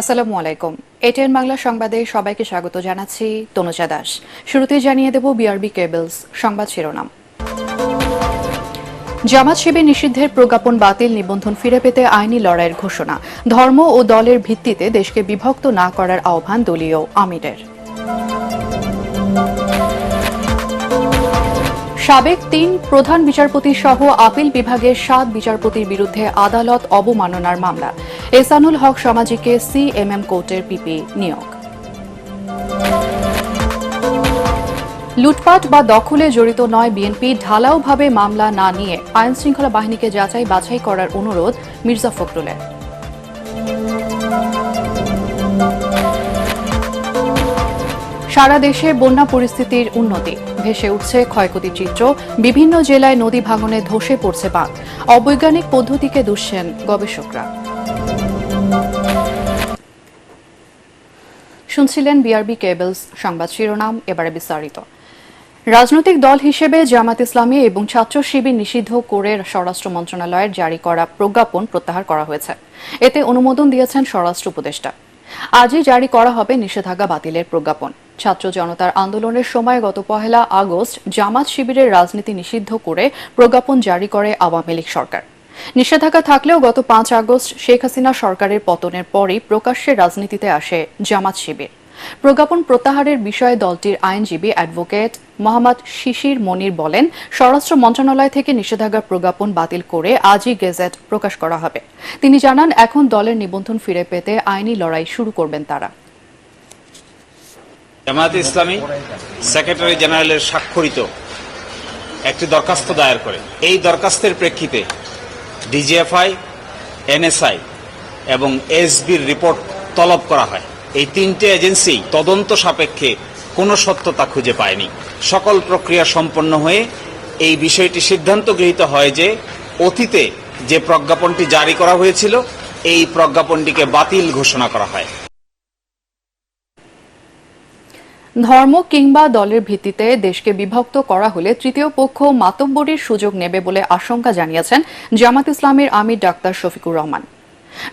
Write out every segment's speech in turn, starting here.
আসসালামু আলাইকুম। এটিএন বাংলা সংবাদে সবাইকে স্বাগত জানাচ্ছি তনুজা দাস। শুরুতেই জানিয়ে দেব বিআরবি কেবলস সংবাদ শিরোনাম। জামাত শিবির নিষিদ্ধের প্রজ্ঞাপন বাতিল, নিবন্ধন ফিরে পেতে আইনি লড়াইয়ের ঘোষণা। ধর্ম ও দলের ভিত্তিতে দেশকে বিভক্ত না করার আহ্বান দলীয় আমিরের। সাবেক ৩ প্রধান বিচারপতি সহ আপিল বিভাগের ৭ বিচারপতির বিরুদ্ধে আদালত অবমাননার মামলা। এহসানুল হক সমাজিকে সিএমএম কোর্টের পিপি নিয়োগ। লুটপাট বা দখলে জড়িত নয় বিএনপি, ঢালাওভাবে মামলা না নিয়ে আইনশৃঙ্খলা বাহিনীকে যাচাই বাছাই করার অনুরোধ মির্জা ফখরুলের। সারা দেশে বন্যা পরিস্থিতির উন্নতি, ভেসে উঠছে ক্ষয়ক্ষতির চিত্র। বিভিন্ন জেলায় নদী ভাঙনে ধসে পড়ছে বাঁধ। অবৈজ্ঞানিক পদ্ধতিকে দুষছেন গবেষকরা। শুনছিলেন বিআরবি কেবলস সংবাদ শিরোনাম, এবারে বিস্তারিত। রাজনৈতিক দল হিসেবে জামাত ইসলামী এবং ছাত্র শিবির নিষিদ্ধ করে স্বরাষ্ট্র মন্ত্রণালয়ের জারি করা প্রজ্ঞাপন প্রত্যাহার করা হয়েছে। এতে অনুমোদন দিয়েছেন স্বরাষ্ট্র উপদেষ্টা। আজই জারি করা হবে নিষেধাজ্ঞা বাতিলের প্রজ্ঞাপন। ছাত্র জনতার আন্দোলনের সময় গত ১ আগস্ট জামাত শিবিরের রাজনীতি নিষিদ্ধ করে প্রজ্ঞাপন জারি করে আওয়ামী লীগ সরকার। নিষেধাজ্ঞা থাকলেও গত ৫ আগস্ট শেখ হাসিনা সরকারের পতনের পরই প্রকাশ্যে রাজনীতিতে আসে জামাত শিবির। প্রজ্ঞাপন প্রত্যাহারের বিষয়ে দলটির আইনজীবী অ্যাডভোকেট মোহাম্মদ শিশির মনির বলেন, স্বরাষ্ট্র মন্ত্রণালয় থেকে নিষেধাজ্ঞার প্রজ্ঞাপন বাতিল করে আজই গেজেট প্রকাশ করা হবে। তিনি জানান, এখন দলের নিবন্ধন ফিরে পেতে আইনি লড়াই শুরু করবেন তারা। জামায়াতে ইসলামী সেক্রেটারি জেনারেলের স্বাক্ষরিত একটি দরখাস্ত দায়ের করে এই দরখাস্তের প্রেক্ষিতে ডিজিএফআই, এনএসআই এবং এসবির রিপোর্ট তলব করা হয়। এই ৩টে এজেন্সি তদন্ত সাপেক্ষে কোনো সত্যতা খুঁজে পায়নি। সকল প্রক্রিয়া সম্পন্ন হয়ে এই বিষয়টি সিদ্ধান্ত গৃহীত হয় যে অতীতে যে প্রজ্ঞাপনটি জারি করা হয়েছিল এই প্রজ্ঞাপনটিকে বাতিল ঘোষণা করা হয়। ধর্ম কিংবা দলের ভিত্তিতে দেশকে বিভক্ত করা হলে তৃতীয় পক্ষ মাতব্বরির সুযোগ নেবে বলে আশঙ্কা জানিয়েছেন জামাত ইসলামীর আমির ডাক্তার শফিকুর রহমান।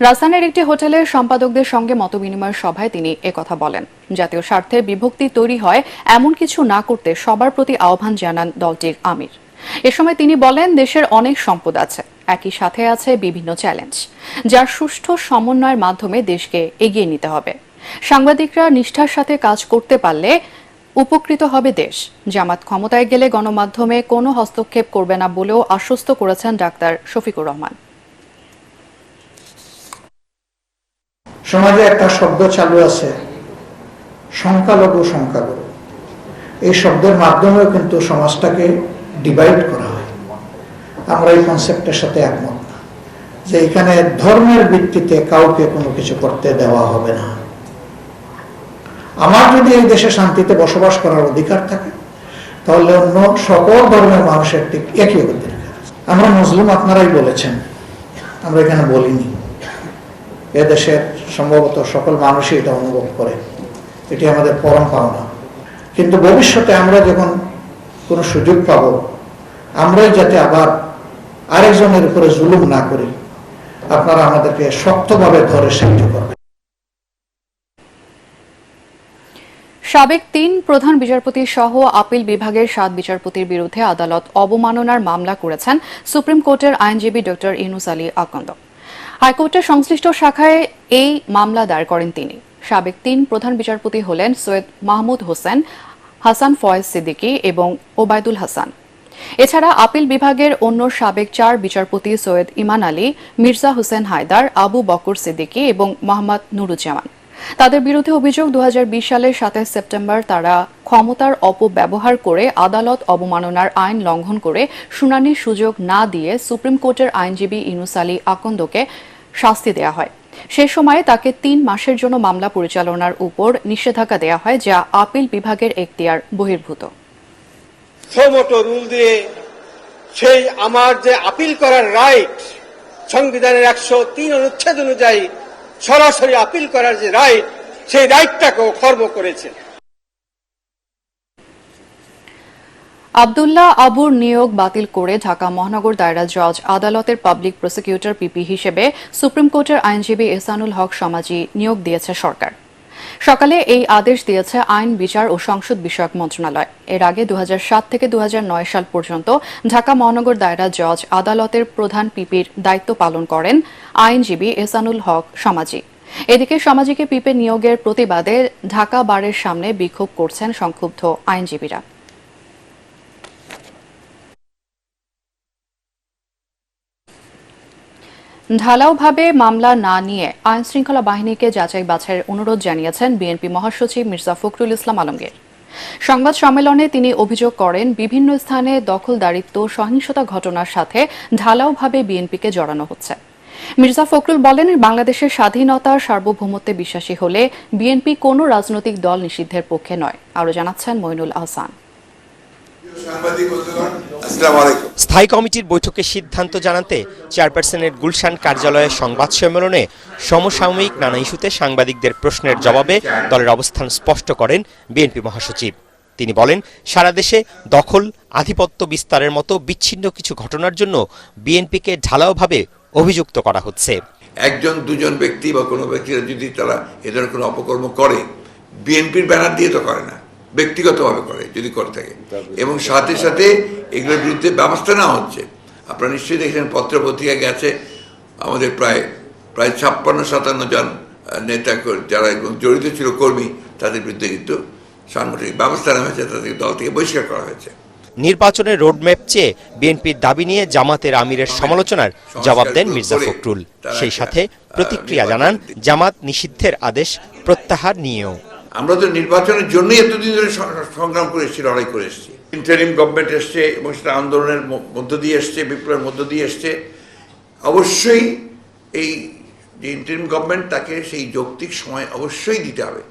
রাজধানীর একটি হোটেলের সম্পাদকদের সঙ্গে মতবিনিময় সভায় তিনি একথা বলেন। জাতীয় স্বার্থে বিভক্তি তৈরি হয় এমন কিছু না করতে সবার প্রতি আহ্বান জানান দলটির আমির। এ সময় তিনি বলেন, দেশের অনেক সম্পদ আছে, একই সাথে আছে বিভিন্ন চ্যালেঞ্জ, যার সুষ্ঠু সমন্বয়ের মাধ্যমে দেশকে এগিয়ে নিতে হবে। সাংবাদিকরা নিষ্ঠার সাথে কাজ করতে পারলে উপকৃত হবে দেশ। জামাত ক্ষমতায় গেলে গণমাধ্যমে কোনো হস্তক্ষেপ করবে না বলেও আশ্বস্ত করেছেন ডাক্তার শফিকুর রহমান। সমাজে একটা শব্দ চালু আছে, সংখ্যালঘু সংখ্যাগুরু। এই শব্দের মাধ্যমেও কিন্তু সমাজটাকে ডিভাইড করা হয়। আমরা এই কনসেপ্টের সাথে একমত না যে এখানে ধর্মের ভিত্তিতে কাউকে কোনো কিছু করতে দেওয়া হবে না। আমার যদি এই দেশে শান্তিতে বসবাস করার অধিকার থাকে, তাহলে অন্য সকল ধর্মের মানুষের ঠিক একই অধিকার। আমরা মুসলিম, আপনারাই বলেছেন, আমরা এখানে বলিনি। এদেশের সম্ভবত সকল মানুষই এটা অনুভব করে, এটি আমাদের পরম পাওনা। কিন্তু ভবিষ্যতে আমরা যখন কোনো সুযোগ পাব, আমরাই যাতে আবার আরেকজনের উপরে জুলুম না করি, আপনারা আমাদেরকে শক্তভাবে ধরে সাহায্য করবেন। সাবেক ৩ প্রধান বিচারপতি সহ আপিল বিভাগের ৭ বিচারপতির বিরুদ্ধে আদালত অবমাননার মামলা করেছেন সুপ্রিম কোর্টের আইনজীবী ড ইউনুস আলী আকন্দ। হাইকোর্টের সংশ্লিষ্ট শাখায় এই মামলা দায়ের করেন তিনি। সাবেক ৩ প্রধান বিচারপতি হলেন সৈয়দ মাহমুদ হোসেন, হাসান ফয়েজ সিদ্দিকী এবং ওবায়দুল হাসান। এছাড়া আপিল বিভাগের অন্য সাবেক ৪ বিচারপতি সৈয়দ ইমান আলী, মির্জা হোসেন হায়দার, আবু বকর সিদ্দিকী এবং মোহাম্মদ নুরুজ্জামান। তাদের বিরুদ্ধে অভিযোগ, ২০২০ সালের ২৭ সেপ্টেম্বর তারা ক্ষমতার অপব্যবহার করে আদালত অবমাননার আইন লঙ্ঘন করে শুনানির সুযোগ না দিয়ে সুপ্রিম কোর্টের আইনজীবী ইউনুস আলী আকন্দকে শাস্তি দেয়া হয়। সে সময়ে তাকে ৩ মাসের জন্য মামলা পরিচালনার উপর নিষেধাজ্ঞা দেয়া হয়, যা আপিল বিভাগের এখতিয়ার বহির্ভূত। রুল দিয়ে সেই আমার যে আপিল করার রাইট, সংবিধানের ১০৩ অনুচ্ছেদ অনুযায়ী সরাসরি আপিল করার যে রাইট, সেই রাইটটাকেও খর্ব করেছে। আব্দুল্লাহ আবুর নিয়োগ বাতিল করে ঢাকা মহানগর দায়রা জজ আদালতের পাবলিক প্রসিকিউটর পিপি হিসেবে সুপ্রিম কোর্টের আইনজীবী এহসানুল হক সমাজি নিয়োগ দিয়েছে সরকার। সকালে এই আদেশ দিয়েছে আইন, বিচার ও সংসদ বিষয়ক মন্ত্রণালয়। এর আগে 2007 থেকে 2009 সাল পর্যন্ত ঢাকা মহানগর দায়রা জজ আদালতের প্রধান পিপির দায়িত্ব পালন করেন আইনজীবী এহসানুল হক সমাজি। এদিকে সমাজিকে পিপে নিয়োগের প্রতিবাদে ঢাকা বারের সামনে বিক্ষোভ করছেন সংক্ষুব্ধ আইনজীবীরা। ঢালাওভাবে মামলা না নিয়ে আইনশৃঙ্খলা বাহিনীকে যাচাই বাছাইয়ের অনুরোধ জানিয়েছেন বিএনপি মহাসচিব মির্জা ফখরুল ইসলাম আলমগীর। সংবাদ সম্মেলনে তিনি অভিযোগ করেন, বিভিন্ন স্থানে দখলদারিত্ব, সহিংসতা ঘটনার সাথে ঢালাওভাবে বিএনপিকে জড়ানো হচ্ছে। মির্জা ফখরুল বলেন, বাংলাদেশের স্বাধীনতার সার্বভৌমত্বে বিশ্বাসী হলে বিএনপি কোনো রাজনৈতিক দল নিষিদ্ধের পক্ষে নয়। আরও জানাচ্ছেন মইনুল আহসান। স্থায়ী কমিটির বৈঠকে সিদ্ধান্ত জানাতে চেয়ারপারসনের গুলশান কার্যালয়ে সংবাদ সম্মেলনে সমসাময়িক নানা ইস্যুতে সাংবাদিকদের প্রশ্নের জবাবে দলের অবস্থান স্পষ্ট করেন বিএনপি মহাসচিব। তিনি বলেন, সারা দেশে দখল, আধিপত্য বিস্তারের মতো বিচ্ছিন্ন কিছু ঘটনার জন্য বিএনপিকে ঢালাওভাবে অভিযুক্ত করা হচ্ছে। একজন দুজন ব্যক্তি বা কোনো ব্যক্তিরা যদি তারা এ ধরনের কোনো অপকর্ম করে, বিএনপির ব্যানার দিয়ে তো করে না, ব্যক্তিগতভাবে করে যদি করে থাকে, এবং সাথে সাথে এগুলোর বিরুদ্ধে ব্যবস্থা নেওয়া হচ্ছে। আপনারা নিশ্চয়ই দেখেছেন পত্র পত্রিকা গেছে, আমাদের প্রায় 56-57 জন নেতা যারা জড়িত ছিল কর্মী, তাদের বিরুদ্ধে কিন্তু সাংগঠনিক ব্যবস্থা নেওয়া হয়েছে, তাদেরকে দল থেকে বহিষ্কার করা হয়েছে। নির্বাচনের রোডম্যাপ চেয়ে বিএনপির দাবি নিয়ে জামাতের আমিরের সমালোচনার জবাব দেন মির্জা ফখরুল। সেই সাথে প্রতিক্রিয়া জানান জামাত নিষিদ্ধের আদেশ প্রত্যাহার নিয়েও। আমরা তো নির্বাচনের জন্যই এতদিন ধরে সংগ্রাম করে এসেছি, লড়াই করে এসেছি। ইন্টারিম গভর্নমেন্ট এসছে এবং সেটা আন্দোলনের মধ্য দিয়ে এসছে, বিপ্লবের মধ্য দিয়ে এসছে। অবশ্যই এই যে ইন্টারিম গভর্নমেন্ট, তাকে সেই যৌক্তিক সময় অবশ্যই দিতে হবে।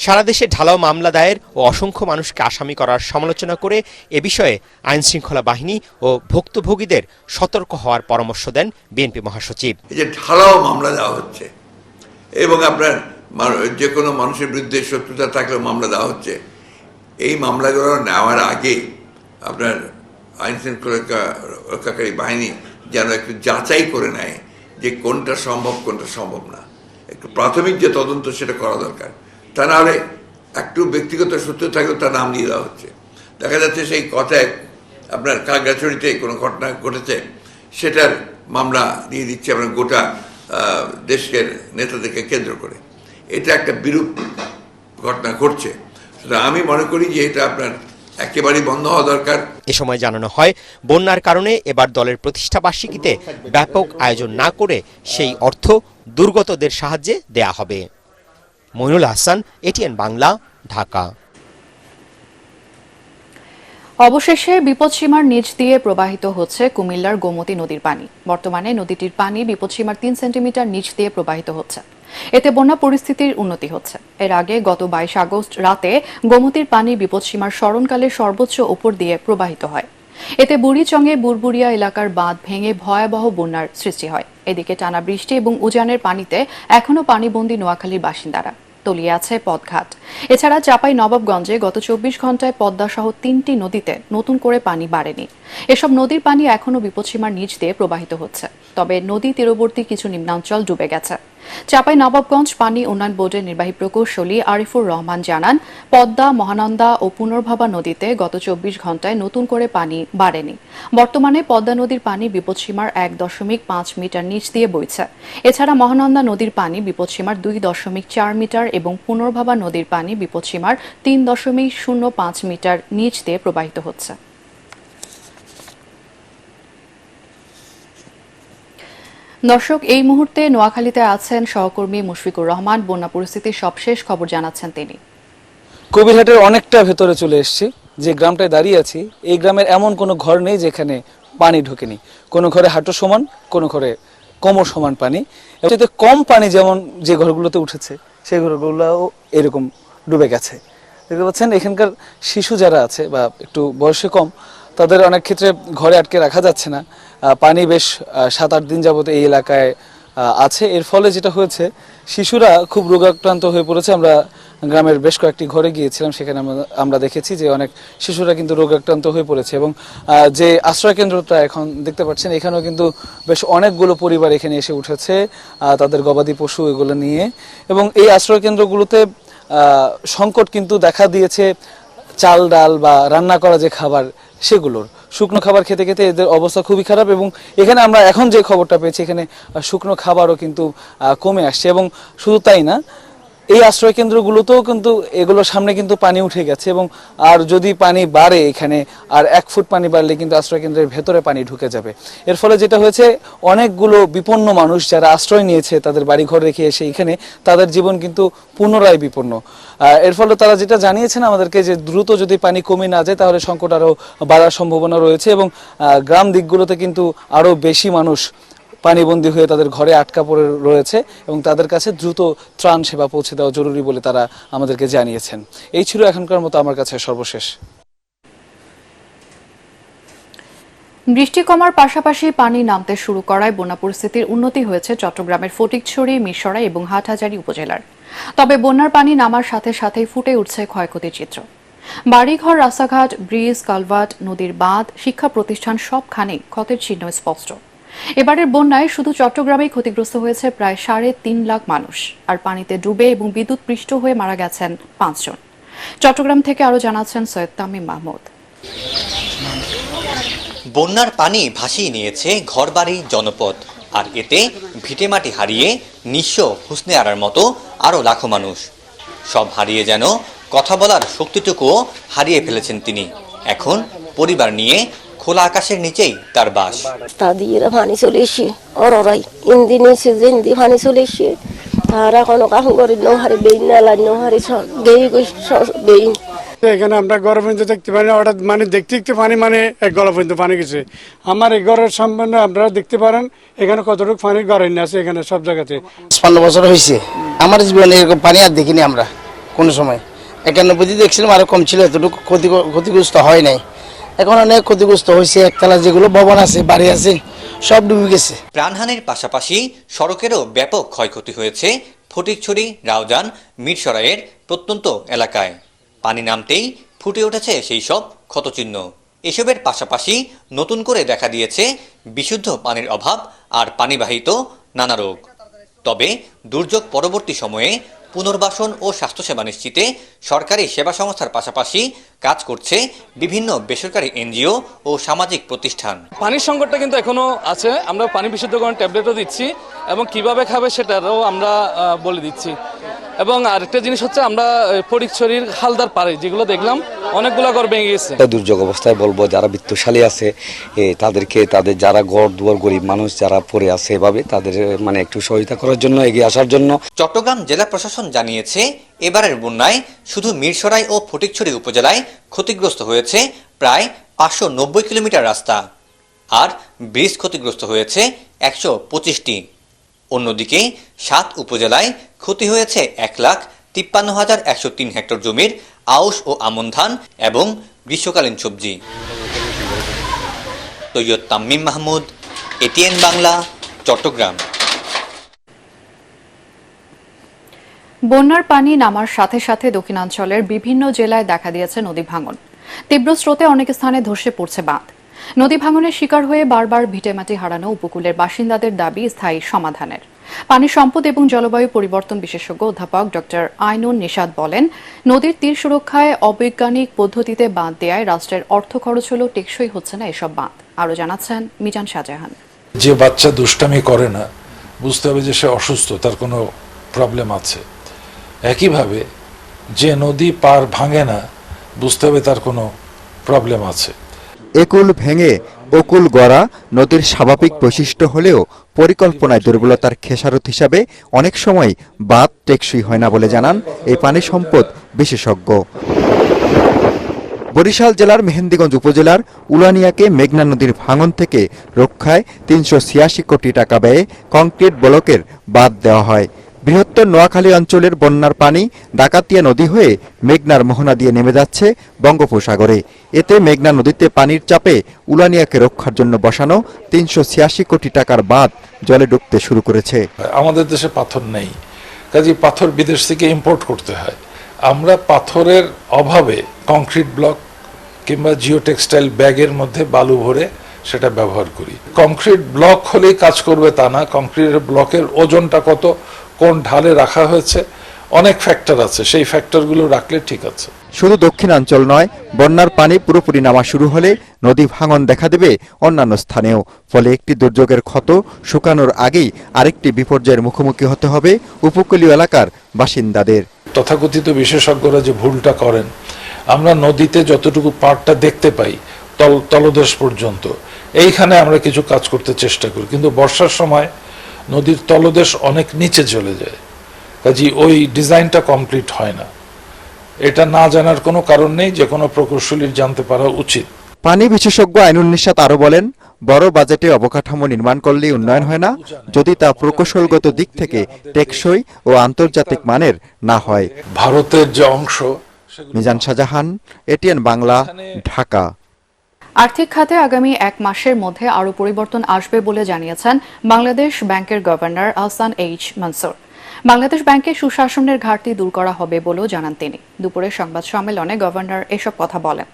সারা দেশে ঢালাও মামলা দায়ের ও অসংখ্য মানুষকে আসামি করার সমালোচনা করে এ বিষয়ে আইনশৃঙ্খলা বাহিনী ও ভুক্তভোগীদের সতর্ক হওয়ার পরামর্শ দেন বিএনপি মহাসচিব। এই যে ঢালাও মামলা দেওয়া হচ্ছে এবং আপনার যে কোনো মানুষের বিরুদ্ধে শত্রুতা থাকলেও মামলা দেওয়া হচ্ছে, এই মামলাগুলো নেওয়ার আগে আপনার আইন শৃঙ্খলা রক্ষাকারী বাহিনী যেন একটু যাচাই করে নেয় যে কোনটা সম্ভব কোনটা সম্ভব না। একটু প্রাথমিক যে তদন্ত সেটা করা দরকার। তা নাহলে একটু ব্যক্তিগত সূত্র থাকলেও তার নাম দিয়ে দেওয়া হচ্ছে। দেখা যাচ্ছে সেই কথায় আপনার খাগড়াছড়িতে কোনো ঘটনা ঘটেছে, সেটার মামলা দিয়ে দিচ্ছে আপনার গোটা দেশের নেতাদেরকে কেন্দ্র করে। এটা একটা বিরূপ ঘটনা ঘটছে। আমি মনে করি যে এটা আপনার একেবারেই বন্ধ হওয়া দরকার। এ সময় জানানো হয়, বন্যার কারণে এবার দলের প্রতিষ্ঠাবার্ষিকীতে ব্যাপক আয়োজন না করে সেই অর্থ দুর্গতদের সাহায্যে দেয়া হবে। মইনুল আহসান, এটিএন বাংলা, ঢাকা। অবশেষে বিপদসীমার নিচ দিয়ে প্রবাহিত হচ্ছে কুমিল্লার গোমতী নদীর পানি। বর্তমানে নদীটির পানি বিপদসীমার 3 সেন্টিমিটার নিচ দিয়ে প্রবাহিত হচ্ছে। এতে বন্যা পরিস্থিতির উন্নতি হচ্ছে। এর আগে গত 22 আগস্ট রাতে গোমতীর পানি বিপদসীমার স্মরণকালে সর্বোচ্চ উপর দিয়ে প্রবাহিত হয়। এতে বুড়িচংয়ে বুরবুরিয়া এলাকার বাঁধ ভেঙে ভয়াবহ বন্যার সৃষ্টি হয়। এদিকে টানা বৃষ্টি এবং উজানের পানিতে এখনও পানিবন্দী নোয়াখালীর বাসিন্দারা। তলিয়ে আছে পথঘাট। এছাড়া চাঁপাই নবাবগঞ্জে গত 24 ঘন্টায় পদ্মা সহ 3টি নদীতে নতুন করে পানি বাড়েনি। এসব নদীর পানি এখনও বিপদসীমার নিচ দিয়ে প্রবাহিত হচ্ছে। তবে নদী তীরবর্তী কিছু নিম্নাঞ্চল ডুবে গেছে। চাঁপাই নবাবগঞ্জ পানি উন্নয়ন বোর্ডের নির্বাহী প্রকৌশলী আরিফুর রহমান জানান, পদ্মা, মহানন্দা ও পুনর্ভবা নদীতে গত 24 ঘন্টায় নতুন করে পানি বাড়েনি। বর্তমানে পদ্মা নদীর পানি বিপদসীমার 1.5 মিটার নিচ দিয়ে বইছে। এছাড়া মহানন্দা নদীর পানি বিপদসীমার 2.4 মিটার এবং পুনর্ভবা নদীর পানি বিপদসীমার 3.05 মিটার নিচ দিয়ে প্রবাহিত হচ্ছে। দর্শক, এই মুহূর্তে নোয়াখালীতে আছেন সহকর্মী মুশফিকুর রহমান। বন্যা পরিস্থিতির সবশেষ খবর জানাচ্ছেন তিনি। কবিরহাটের অনেকটা ভেতরে চলে এসেছি। যে গ্রামটায় দাঁড়িয়ে আছি, এই গ্রামের এমন কোনো ঘর নেই যেখানে পানি ঢোকেনি। কোনো ঘরে হাঁটু সমান, কোনো ঘরে কোমর সমান পানি। এতে কম পানি যেমন যে ঘরগুলোতে উঠেছে, সেই ঘরগুলোও এরকম ডুবে গেছে। দেখতে পাচ্ছেন এখানকার শিশু যারা আছে বা একটু বয়সে কম, তাদের অনেক ক্ষেত্রে ঘরে আটকে রাখা যাচ্ছে না। পানি বেশ 7-8 দিন যাবত এই এলাকায় আছে। এর ফলে যেটা হয়েছে, শিশুরা খুব রোগাক্রান্ত হয়ে পড়েছে। আমরা গ্রামের বেশ কয়েকটি ঘরে গিয়েছিলাম, সেখানে আমরা দেখেছি যে অনেক শিশুরা কিন্তু রোগাক্রান্ত হয়ে পড়েছে এবং যে আশ্রয় কেন্দ্রটা এখন দেখতে পাচ্ছেন এখানেও কিন্তু বেশ অনেকগুলো পরিবার এখানে এসে উঠেছে তাদের গবাদি পশু এগুলো নিয়ে, এবং এই আশ্রয় কেন্দ্রগুলোতে সংকট কিন্তু দেখা দিয়েছে চাল ডাল বা রান্না করা যে খাবার সেগুলোর। শুকনো খাবার খেতে খেতে এদের অবস্থা খুবই খারাপ, এবং এখানে আমরা এখন যে খবরটা পেয়েছি এখানে শুকনো খাবারও কিন্তু কমে আসছে। এবং শুধু তাই না, এই আশ্রয় কেন্দ্রগুলোতেও কিন্তু এগুলোর সামনে কিন্তু পানি উঠে গেছে, এবং আর যদি পানি বাড়ে এখানে আর 1 ফুট পানি বাড়লে কিন্তু আশ্রয় কেন্দ্রের ভেতরে পানি ঢুকে যাবে। এর ফলে যেটা হয়েছে, অনেকগুলো বিপন্ন মানুষ যারা আশ্রয় নিয়েছে তাদের বাড়ি ঘর রেখে এসে এখানে, তাদের জীবন কিন্তু পুনরায় বিপন্ন। এর ফলে তারা যেটা জানিয়েছেন আমাদেরকে যে দ্রুত যদি পানি কমে না যায় তাহলে সংকট আরো বাড়ার সম্ভাবনা রয়েছে, এবং গ্রাম দিকগুলোতে কিন্তু আরো বেশি মানুষ পানিবন্দী হয়ে তাদের ঘরে আটকা পড়ে রয়েছে, এবং তাদের কাছে দ্রুত ত্রাণ সেবা পৌঁছে দেওয়া জরুরি বলে তারা আমাদেরকে জানিয়েছেন। এই ছিল এখনকার মতো আমার কাছে সর্বশেষ। বৃষ্টি কমার পাশাপাশি পানি নামতে শুরু করায় বন্যা পরিস্থিতির উন্নতি হয়েছে চট্টগ্রামের ফটিকছড়ি, মিরসরাই এবং হাটহাজারী উপজেলার। তবে বন্যার পানি নামার সাথে সাথেই ফুটে উঠছে ক্ষয়ক্ষতির চিত্র। বাড়িঘর, রাস্তাঘাট, ব্রিজ, কালভার্ট, নদীর বাঁধ, শিক্ষা প্রতিষ্ঠান সবখানেই ক্ষতের চিহ্ন স্পষ্ট। এবারের বন্যায় শুধু চট্টগ্রামেই ক্ষতিগ্রস্ত হয়েছে প্রায় 3.5 লাখ মানুষ, আর পানিতে ডুবে এবং বিদ্যুৎ পৃষ্ঠ হয়ে মারা গেছেন 5 জন। চট্টগ্রাম থেকে আরো জানাচ্ছেন সৈয়দ তামিম মাহমুদ। বন্যার পানি ভাসিয়ে নিয়েছে ঘরবাড়ি, জনপদ, আর এতে ভিটেমাটি হারিয়ে নিঃস্ব হুসনে আরার মতো আরো লাখো মানুষ। সব হারিয়ে যেন কথা বলার শক্তিটুকুও হারিয়ে ফেলেছেন তিনি। এখন পরিবার নিয়ে খোলা আকাশের নিচেই তার বাস। তাদের পানি চলে এসে অরাই ইন্দি নিচে জিন্দি পানি চলে এসে তারা কোনো কাম করে নোহারি বেইন নালা নোহারি গেই বেইন। এখানে আমরা ঘর পর্যন্ত দেখতে পারি না, হঠাৎ মানে দেখতে দেখতে পানি মানে 1 গলা পর্যন্ত পানি গেছে। আমার এই ঘরের সম্বন্ধে আপনারা দেখতে পারেন এখানে কতটুকু পানি ঘরে আছে, এখানে সব জায়গাতে। 15 বছর হয়েছে আমার জীবনে এরকম পানি আর দেখিনি আমরা কোনো সময়। 91 দেখছিলাম আরো কম ছিল, এতটুকু ক্ষতিগ্রস্ত হয় নাই। এখন অনেক ক্ষতিগ্রস্ত হয়েছে, একতলা যেগুলো ভবন আছে, বাড়ি আছে, সব ডুবে গেছে। প্রাণহানির পাশাপাশি সড়কেরও ব্যাপক ক্ষয়ক্ষতি হয়েছে ফটিকছড়ি, রাউজান, মিরসরাইয়ের প্রত্যন্ত এলাকায়। পানি নামতেই ফুটে উঠেছে সেই সব ক্ষতচিহ্ন। এসবের পাশাপাশি নতুন করে দেখা দিয়েছে বিশুদ্ধ পানির অভাব আর পানিবাহিত নানা রোগ। তবে দুর্যোগ পরবর্তী সময়ে পুনর্বাসন ও স্বাস্থ্যসেবা নিশ্চিতে সরকারি সেবা সংস্থার পাশাপাশি কাজ করছে বিভিন্ন বেসরকারি এনজিও ও সামাজিক প্রতিষ্ঠান। পানির সংকটটা কিন্তু এখনো আছে, আমরা পানি বিশুদ্ধকরণ ট্যাবলেটও দিচ্ছি এবং কিভাবে খাবে সেটারও আমরা বলে দিচ্ছি। এবং আরেকটা জিনিস হচ্ছে, আমরা ফটিকছড়ির হালদার পাড়ে যেগুলো দেখলাম অনেকগুলো ঘর ভেঙে গেছে। দুর্যোগ অবস্থায় বলবো যারা বিত্তশালী আছে তাদেরকে, তাদের যারা ঘর দুয়ার গরিব মানুষ যারা পড়ে আছে এভাবে তাদের মানে একটু সহায়তা করার জন্য, এগিয়ে আসার জন্য। চট্টগ্রাম জেলা প্রশাসন জানিয়েছে এবারের বন্যায় শুধু মিরসরাই ও ফটিকছড়ি উপজেলায় ক্ষতিগ্রস্ত হয়েছে প্রায় 590 কিলোমিটার রাস্তা, আর ব্রিজ ক্ষতিগ্রস্ত হয়েছে 125টি। অন্যদিকে 7 উপজেলায় ক্ষতি হয়েছে 1,53,103 হেক্টর জমির আউশ ও আমন ধান এবং গ্রীষ্মকালীন সবজি। সৈয়দ তামিম মাহমুদ, এটিএন বাংলা, চট্টগ্রাম। বন্যার পানি নামার সাথে সাথে দক্ষিণাঞ্চলের বিভিন্ন জেলায় দেখা দিয়েছে নদী ভাঙন। তীব্র স্রোতে অনেক স্থানে ধসে পড়ছে বাঁধ। নদী ভাঙনের শিকার হয়ে বারবার ভিটেমাটি হারানো উপকূলের বাসিন্দাদের দাবি স্থায়ী সমাধানের। পানি সম্পদ এবং জলবায়ু পরিবর্তন বিশেষজ্ঞ অধ্যাপক ডক্টর আইনুন নিশাত বলেন, নদীর তীর সুরক্ষায় অবৈজ্ঞানিক পদ্ধতিতে বাঁধ দেয়ায় রাষ্ট্রের অর্থ খরচ হলেও টেকসই হচ্ছে না এসব বাঁধ। আরও জানাচ্ছেন মিজান শাহজাহান। যে বাচ্চা দুষ্টামি করে না, বুঝতে হবে যে সে অসুস্থ, তার কোনো প্রবলেম আছে। একইভাবে যে নদী পার ভাঙে না, বুঝতে হবে তার কোনো প্রবলেম আছে। একুল ভেঙে অকুল গড়া নদীর স্বাভাবিক বৈশিষ্ট্য হলেও পরিকল্পনায় দুর্বলতার খেসারত হিসাবে অনেক সময় বাঁধ টেকসই হয় না বলে জানান এই পানি সম্পদ বিশেষজ্ঞ। বরিশাল জেলার মেহেন্দিগঞ্জ উপজেলার উলানিয়াকে মেঘনা নদীর ভাঙন থেকে রক্ষায় 386 কোটি টাকা ব্যয়ে কংক্রিট ব্লকের বাঁধ দেওয়া হয়। বৃহত্তর নোয়াখালী অঞ্চলের বন্যার পানি ডাকাতিয়া নদী হয়ে মেঘনার মোহনা দিয়ে নেমে যাচ্ছে বঙ্গোপসাগরে। এতে মেঘনা নদীতে পানির চাপে উলানিয়াকে রক্ষার জন্য বসানো 386 কোটি টাকার বাঁধ জলে ডুবতে শুরু করেছে। আমাদের দেশে পাথর নেই, কাজে পাথর বিদেশ থেকে ইম্পোর্ট করতে হয়। আমরা পাথরের অভাবে কংক্রিট ব্লক কিংবা জিও টেক্সটাইল ব্যাগের মধ্যে বালু ভরে সেটা ব্যবহার করি। কংক্রিট ব্লক হলেই কাজ করবে তা না, কংক্রিটের ব্লকের ওজনটা কত, কোন ঢালে রাখা হয়েছে, অনেক ফ্যাক্টর আছে, সেই ফ্যাক্টরগুলো রাখলে ঠিক আছে। শুধু দক্ষিণাঞ্চল নয়, বন্যার পানি পুরোপুরি নামা শুরু হলে নদী ভাঙন দেখা দেবে অন্যান্য স্থানেও। ফলে একটি দুর্যোগের ক্ষত শুকানোর আগেই আরেকটি বিপর্যয়ের মুখোমুখি হতে হবে উপকূলীয় এলাকার বাসিন্দাদের। তথাকথিত বিশেষজ্ঞরা যে ভুলটা করেন, আমরা নদীতে যতটুকু পাড়টা দেখতে পাই তলদেশ পর্যন্ত, এইখানে আমরা কিছু কাজ করতে চেষ্টা করি, কিন্তু বর্ষার সময় নদীর তলদেশ অনেক নিচে চলে যায়, কাজে ওই ডিজাইনটা কমপ্লিট হয় না। এটা না জানার কোনো কারণ নেই, যে কোনো প্রকৌশলীর জানতে পারা উচিত। পানি বিশেষজ্ঞ আইনুল নিশাত আরো বলেন, বড় বাজেটে অবকাঠামো নির্মাণ করলে উন্নয়ন হয় না যদি তা প্রকৌশলগত দিক থেকে টেকসই ও আন্তর্জাতিক মানের না হয়। ভারতের যে অংশ, মিজান শাহজাহান, এটিএন বাংলা, ঢাকা। আর্থিক খাতে আগামী 1 মাসের মধ্যে আরও পরিবর্তন আসবে বলে জানিয়েছেন বাংলাদেশ ব্যাংকের গভর্নর আহসান এইচ মনসুর। বাংলাদেশ ব্যাংকে সুশাসনের ঘাটতি দূর করা হবে বলেও জানান তিনি। দুপুরে সংবাদ সম্মেলনে গভর্নর এসব কথা বলেন।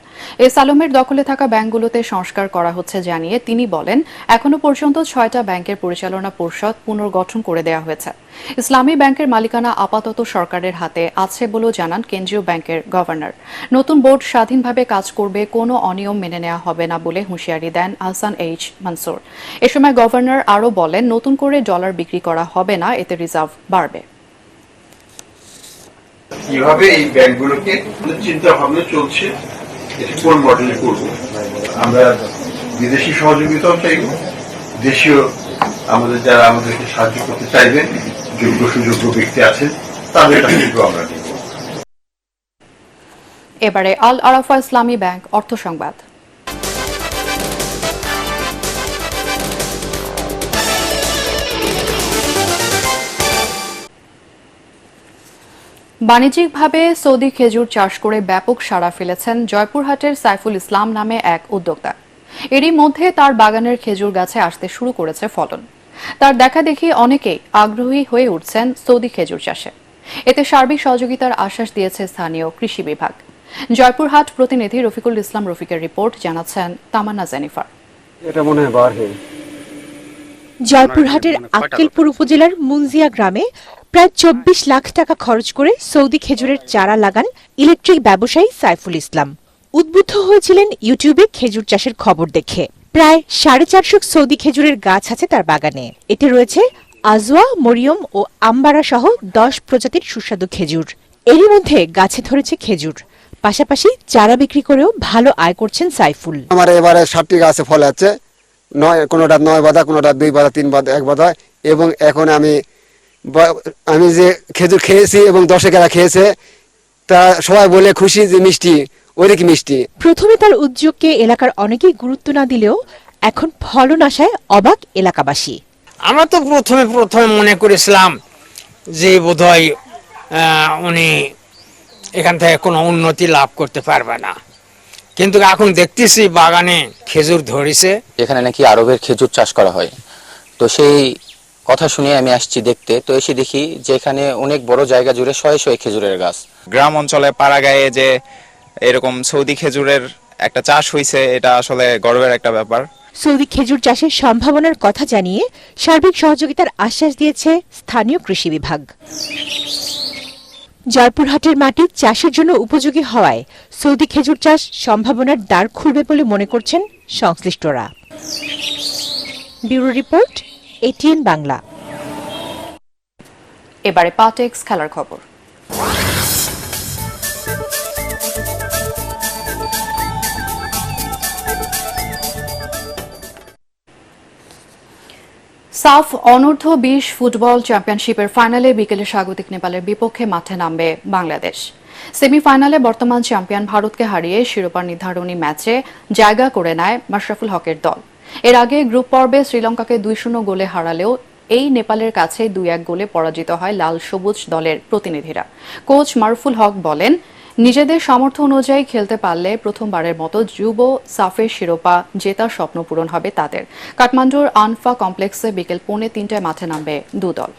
এস আলমের দখলে থাকা ব্যাংকগুলোতে সংস্কার করা হচ্ছে জানিয়ে তিনি বলেন, এখনো পর্যন্ত 6টা ব্যাংকের পরিচালনা পরিষদ পুনর্গঠন করে দেওয়া হয়েছে। ইসলামী ব্যাংকের মালিকানা আপাতত সরকারের হাতে আছে বলেও জানান কেন্দ্রীয় ব্যাংকের গভর্নর। নতুন বোর্ড স্বাধীনভাবে কাজ করবে, কোনো অনিয়ম মেনে নেওয়া হবে না বলে হুঁশিয়ারি দেন আহসান এইচ মনসুর। এ সময় গভর্নর আরও বলেন, নতুন করে ডলার বিক্রি করা হবে না, এতে রিজার্ভ বাড়বে। কিভাবে এই ব্যাংকগুলোকে চিন্তা ভাবনা চলছে, কোন মডেলে করব। আমরা বিদেশি সহযোগিতাও চাইব, দেশীয় আমাদের যারা আমাদেরকে সাহায্য করতে চাইবেন, যোগ্য সুযোগ্য ব্যক্তি আছেন, তাদের কাছে আমরা নিব। এবারে আল আরাফা ইসলামী ব্যাংক অর্থ সংবাদ। বাণিজ্যিকভাবে সৌদি খেজুর চাষ করে ব্যাপক সাড়া ফেলেছেন জয়পুরহাটের সাইফুল ইসলাম নামে এক উদ্যোক্তা। এরই মধ্যে তার বাগানের খেজুর গাছে আসতে শুরু করেছে ফলন। তার দেখাদেখি অনেকেই আগ্রহী হয়ে উঠছেন সৌদি খেজুর চাষে। এতে সার্বিক সহযোগিতার আশ্বাস দিয়েছে স্থানীয় কৃষি বিভাগ। জয়পুরহাট প্রতিনিধি রফিকুল ইসলাম রফিকের রিপোর্ট, জানাচ্ছেন তামান্না জেনিফার। জয়পুরহাটের আক্কেলপুর উপজেলার মুনজিয়া গ্রামে প্রায় 24 লাখ টাকা খরচ করে সৌদি খেজুরের চারা লাগান ইলেকট্রিক ব্যবসায়ী সাইফুল ইসলাম। উদ্বুদ্ধ হয়েছিলেন ইউটিউবে খেজুর চাষের খবর দেখে। প্রায় 450 সৌদি খেজুরের গাছ আছে তার বাগানে। এতে রয়েছে আজওয়া, মরিয়ম ও আম্বারা সহ 10 প্রজাতির সুস্বাদু খেজুর। এরই মধ্যে গাছে ধরেছে খেজুর, পাশাপাশি চারা বিক্রি করেও ভালো আয় করছেন সাইফুল। আমার এবারে 60টি গাছে ফল আছে, কোনোটা 9 বাঁধা, কোনোটা 2 বাঁধা, 3 বাঁধা, 1 বাঁধা। এবং এখন আমি যে খেজুর খেয়েছি এবং 10 খেয়েছে, তা সবাই বলে খুশি যে মিষ্টি, ওইরকম মিষ্টি। প্রথমে তার উদ্যোগকে এলাকার অনেকেই গুরুত্ব না দিলেও এখন ফলন আসায় অবাক এলাকাবাসী। আমরা তো প্রথমে মনে করেছিলাম যে বোধহয় উনি এখান থেকে কোনো উন্নতি লাভ করতে পারবে না, কিন্তু এখন দেখতেছি বাগানে খেজুর ধরেছে। এখানে নাকি আরবের খেজুর চাষ করা হয়, তো সেই কথা শুনে আমি আসছি দেখতে। তো এসে দেখি যে এখানে অনেক বড় জায়গা জুড়ে শয়ে শয়ে খেজুরের গাছ। গ্রাম অঞ্চলে পাড়াগায়ে যে এরকম সৌদি খেজুরের একটা চাষ হয়েছে, এটা আসলে গর্বের একটা ব্যাপার। সৌদি খেজুর চাষের সম্ভাবনার কথা জানিয়ে সার্বিক সহযোগিতার আশ্বাস দিয়েছে স্থানীয় কৃষি বিভাগ। জয়পুরহাটের মাটি চাষের জন্য উপযোগী হওয়ায় সৌদি খেজুর চাষ সম্ভাবনার দ্বার খুলবে বলে মনে করছেন সংশ্লিষ্টরা। Bureau report, ATN Bangla. এবারে পাটেক্স খেলার খবর। সাফ অনূর্ধ্ব 20 ফুটবল চ্যাম্পিয়নশিপের ফাইনালে বিকেলে স্বাগতিক নেপালের বিপক্ষে মাঠে নামবে বাংলাদেশ। সেমিফাইনালে বর্তমান চ্যাম্পিয়ন ভারতকে হারিয়ে শিরোপা নির্ধারণী ম্যাচে জায়গা করে নেয় মাশরাফুল হকের দল। এর আগে গ্রুপ পর্বে শ্রীলঙ্কাকে 2-0 গোলে হারালেও এই নেপালের কাছে 2-1 গোলে পরাজিত হয় লাল সবুজ দলের প্রতিনিধিরা। কোচ মারুফুল হক বলেন, নিজেদের সামর্থ্য অনুযায়ী খেলতে পারলে প্রথমবারের মতো যুব সাফের শিরোপা জেতার স্বপ্ন পূরণ হবে তাদের। কাঠমান্ডুর আনফা কমপ্লেক্সে বিকেল 2:45 মাঠে নামবে দু দল।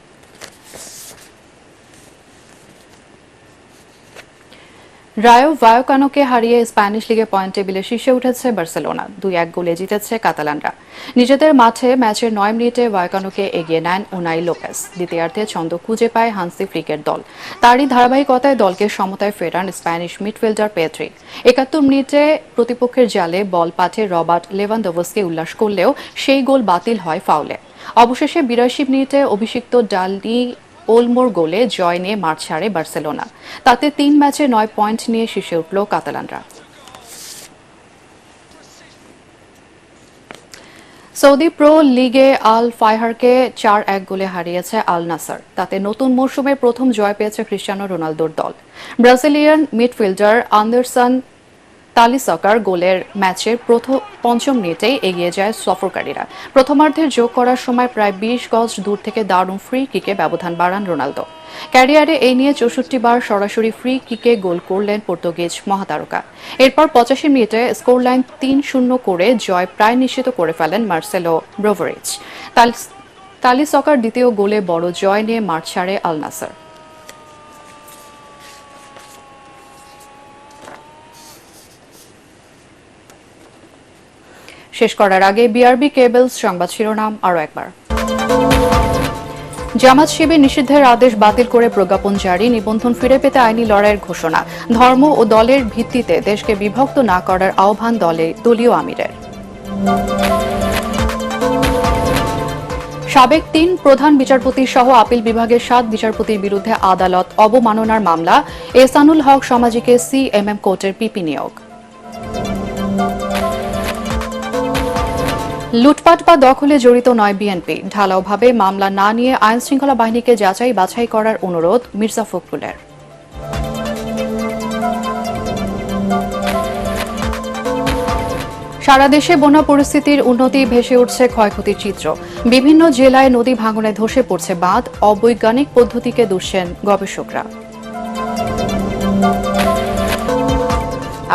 রায়ো ভায়োকানোকে হারিয়ে স্প্যানিশ লিগে পয়েন্ট টেবিলে শীর্ষে উঠেছে বার্সেলোনা। 2-1 গোলে জিতেছে কাতালানরা। নিজেদের মাঠে ম্যাচের 9 মিনিটে ভায়োকানোকে এগিয়ে নেন উনাই লোপেস। দ্বিতীয়ার্ধে ছন্দ খুঁজে পায় হান্সি ফ্লিকের দল। তারই ধারাবাহিকতায় দলকে সমতায় ফেরান স্প্যানিশ মিডফিল্ডার পেদ্রি। 71 মিনিটে প্রতিপক্ষের জালে বল পাঠে রবার্ট লেভানডোভস্কি উল্লাস করলেও সেই গোল বাতিল হয় ফাউলে। অবশেষে 82 মিনিটে অভিষিক্ত ডালি ওলমোর গোলে জয় নিয়ে মাঠ ছাড়ে বার্সেলোনা। তাতে 3 ম্যাচে 9 পয়েন্ট নিয়ে শীর্ষে উঠল কাতালানরা। সৌদি প্রো লিগে আল ফাইহারকে 4-1 গোলে হারিয়েছে আল নাসর। তাতে নতুন মৌসুমে প্রথম জয় পেয়েছে ক্রিস্টিয়ানো রোনালদোর দল। ব্রাজিলিয়ান মিডফিল্ডার আন্ডারসন তালিসকার গোলের ম্যাচের পঞ্চম মিনিটেই এগিয়ে যায় সফরকারীরা। প্রথমার্ধের যোগ করার সময় প্রায় 20 গজ দূর থেকে দারুণ ফ্রি কিকে ব্যবধান বাড়ান রোনালদো। ক্যারিয়ারে এই নিয়ে 64 বার সরাসরি ফ্রি কিকে গোল করলেন পর্তুগিজ মহাতারকা। এরপর 85 মিনিটে স্কোর লাইন 3-0 করে জয় প্রায় নিশ্চিত করে ফেলেন মার্সেলো ব্রোভোরিচ। তালিসকার দ্বিতীয় গোলে বড় জয় নিয়ে মাঠ ছাড়ে আল নাসর। শেষ করার আগে বিআরবি কেবলস সংবাদ শিরোনাম আরও একবার। জামাত শিবির নিষিদ্ধের আদেশ বাতিল করে প্রজ্ঞাপন জারি, নিবন্ধন ফিরে পেতে আইনি লড়াইয়ের ঘোষণা। ধর্ম ও দলের ভিত্তিতে দেশকে বিভক্ত না করার আহ্বান দলীয় আমিরের। সাবেক 3 প্রধান বিচারপতি সহ আপিল বিভাগের 7 বিচারপতির বিরুদ্ধে আদালত অবমাননার মামলা। এহসানুল হক সমাজিকে সিএমএম কোর্টের পিপি নিয়োগ। লুটপাট বা দখলে জড়িত নয় বিএনপি, ঢালাওভাবে মামলা না নিয়ে আইনশৃঙ্খলা বাহিনীকে যাচাই বাছাই করার অনুরোধ মির্জা ফখরুলের। সারা দেশে বন্যা পরিস্থিতির উন্নতি, ভেসে উঠছে ক্ষয়ক্ষতির চিত্র। বিভিন্ন জেলায় নদী ভাঙনে ধসে পড়ছে বাঁধ, অবৈজ্ঞানিক পদ্ধতিকে দুষছেন গবেষকরা।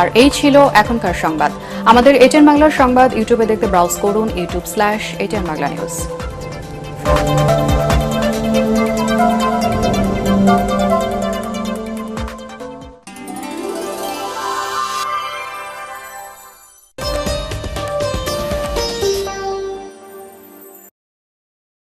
আর এই ছিল এখনকার সংবাদ। আমাদের এটিএন বাংলার সংবাদ ইউটিউবে দেখতে ব্রাউজ করুন youtube/ATN Bangla News।